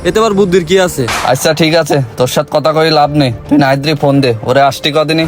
এতে আবার বুদ্ধির কি আছে? আচ্ছা ঠিক আছে, তোর সাথে কথা কই লাভ নেই, তুই নাইদ্রি ফোন দে, ওরে আসটি কদিনই।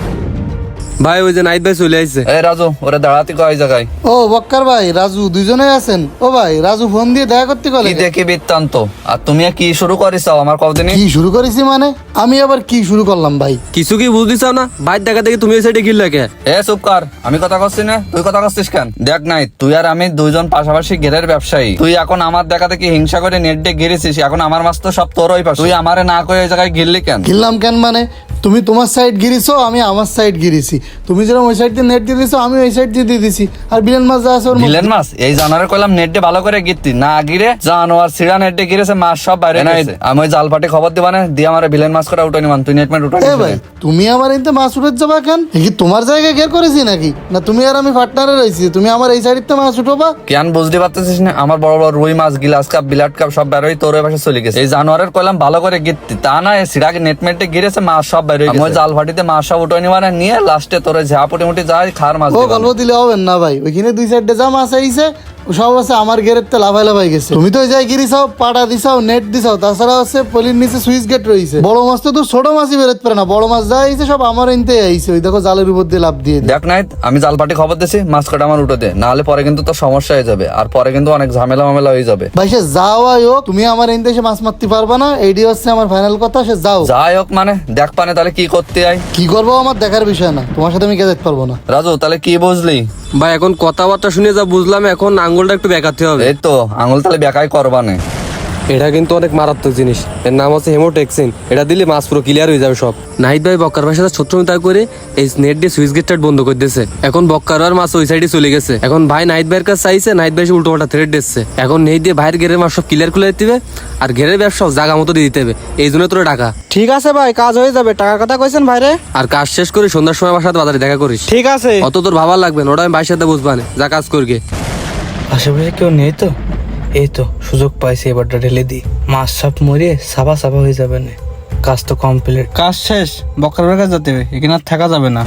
ভাই ওই যে নাইট ভাই চলে আইছে। এই রাজু, ওরে দাঁড়াতে কয় জায়গায়? ও বক্কার ভাই, রাজু দুজনে আছেন? ও ভাই, রাজু ফোন দিয়ে দেখা করতে কি গেলে দেখি বৃত্তান্ত, আর তুমি কি শুরু করিসাও আমার কদিনই? কি শুরু করেছি মানে? আমি আবার কি শুরু করলাম ভাই? কিছু কি বুঝতে চাও না? বাইর দেখা দেখি তুমি এই সাইডে গিল লাগে। এ চুপ কর, আমি কথা করছি না, তুই কথা করছিস কেন? দেখ নাই, তুই আর আমি দুইজন পাশাপাশি ঘেরের ব্যবসায়ী। তুই এখন আমার দেখা দেখি হিংসা করে নেট দিয়ে ঘিরেছিস, এখন আমার মাছ তো সব তোরই পাশে। তুই আমারে না করে এই জায়গায় ঘিরলি কেন? গিরলাম কেন মানে? তুমি তোমার সাইড গিরিছো, আমি আমার সাইড গিরিছি। তুমি যেরকম ওই সাইড দিয়ে নেট দিয়ে দিছো, আমি ওই সাইড দিয়ে দিয়ে দিছি। আর বিলেন মাছ যা আছে ওর মধ্যে- ভিলেন মাছ এই জানোয়ারে কইলাম নেট দিয়ে ভালো করে গিরতি না, গিরে জানোয়ার সিরা নেট দিয়ে গিরেছে, মাছ সব বাইরে গেছে। আমি ওই জাল পাটি খবর দিবানে দিয়ে আমার ভিলেন মাছ করে উঠানি মান, তুই নেট মেট উঠানি। এ ভাই, তুমি আমার এতে মাছ উঠে যাবা কেন? এ কি তোমার জায়গায় ঘের করেছি নাকি? না তুমি আর আমি পার্টনারে রয়েছি, তুমি আমার এই সাইডে মাছ উঠোবা? কেন বুঝতে পারতেছিস না? আমার বড় বড় রুই মাছ, গিলাস কাপ, বিলাট কাপ সব বেরোই তোর ওই পাশে চলে গেছে। এই জানোয়ারের কইলাম ভালো করে গিরতি, তা না সিরাকে নেট মেটে গিরেছে, মাছ সব বেরোই গেছে। ওই জাল ফাটিতে মাছ সব উঠানি মানে নিয়ে লাস্টে তোর ঝাপুটি মুটি যায় খার মাছ ও দিবানে। গল্প দিলে হবে না ভাই, ওইখানে দুই সাইডে যা মাছ আইছে ও সব আছে আমার ঘেরের তে লাফাই লাফাই গেছে। তুমি তো ওই যাই গিরিছাও, পাটা দিছাও, নেট দিছাও, তাছাড়া হচ্ছে পলির নিচে সুইচ গেট রয়েছে। বড় মাছ তো ছোট মাছই বেরোতে পারে না, বড় মাছ যা আইছে সব আমার এনতে আইছে। ওই দেখো জালের উপর দিয়ে লাভ দিয়ে দেয়। দেখ নাই, আমি জাল পাটি খবর দিছি, মাছ কাটা আমার উঠে দে, নাহলে পরে কিন্তু তোর সমস্যা হয়ে যাবে, আর পরে কিন্তু অনেক ঝামেলা মামেলা হয়ে যাবে। ভাই সে যাওয়াই হোক, তুমি আমার এনতে এসে মাছ মারতে পারবা না, এইটি হচ্ছে আমার ফাইনাল কথা। সে যাও। যাই হোক মানে দেখ পানে তাহলে কি করতে আই? কি করবো আমার দেখার বিষয় না, তোমার সাথে আমি কে যেতে পারবো না। রাজু তাহলে কি বুঝলি? ভাই এখন কথাবার্তা শুনে যা বুঝলাম, এখন আঙ্গুলটা একটু বেঁকাতে হবে। এই তো আঙুল তাহলে বেকাই করবানে। এটা কিন্তু অনেক মারাত্মক জিনিস, এর নাম হচ্ছে হেমোটেক্সিন। এটা দিলে মাছ পুরো ক্লিয়ার হয়ে যাবে সব। নাহিদ ভাই বক্কার ভাইয়ের সাথে ছত্রমিতা করে এই নেট দিয়ে সুইচ গেটটা বন্ধ করে দিয়েছে। এখন বক্কার আর মাছ ওই সাইডে চলে গেছে। এখন ভাই নাহিদ ভাইয়ের কাছে চাইছে, নাহিদ ভাই উল্টো পাল্টা থ্রেড দিচ্ছে। এখন নেট দিয়ে ভাইয়ের ঘেরের মাছ সব ক্লিয়ার করে দিতে হবে, আর ঘেরের ব্যবসাও জায়গা মতো দিয়ে দিতে হবে। এই জন্য তোর টাকা। ঠিক আছে ভাই, কাজ হয়ে যাবে। টাকার কথা কইছেন ভাইরে? আর কাজ শেষ করে সন্ধ্যার সময় আমার সাথে বাজারে দেখা করিস। ঠিক আছে। অত তোর ভাবা লাগবে না, ওটা আমি ভাইয়ের সাথে বুঝবানে, যা কাজ করগে। আশেপাশে কেউ নেই তো? এই তো সুযোগ পাইছি, এবারটা ঢেলে দিই। মাছ সাপ মরিয়ে সাবা সাবা হয়ে যাবে না। কাজ তো কমপ্লিট। কাজ শেষ, বকরার কাছে যেতে হবে, এখানে আর থাকা যাবে না।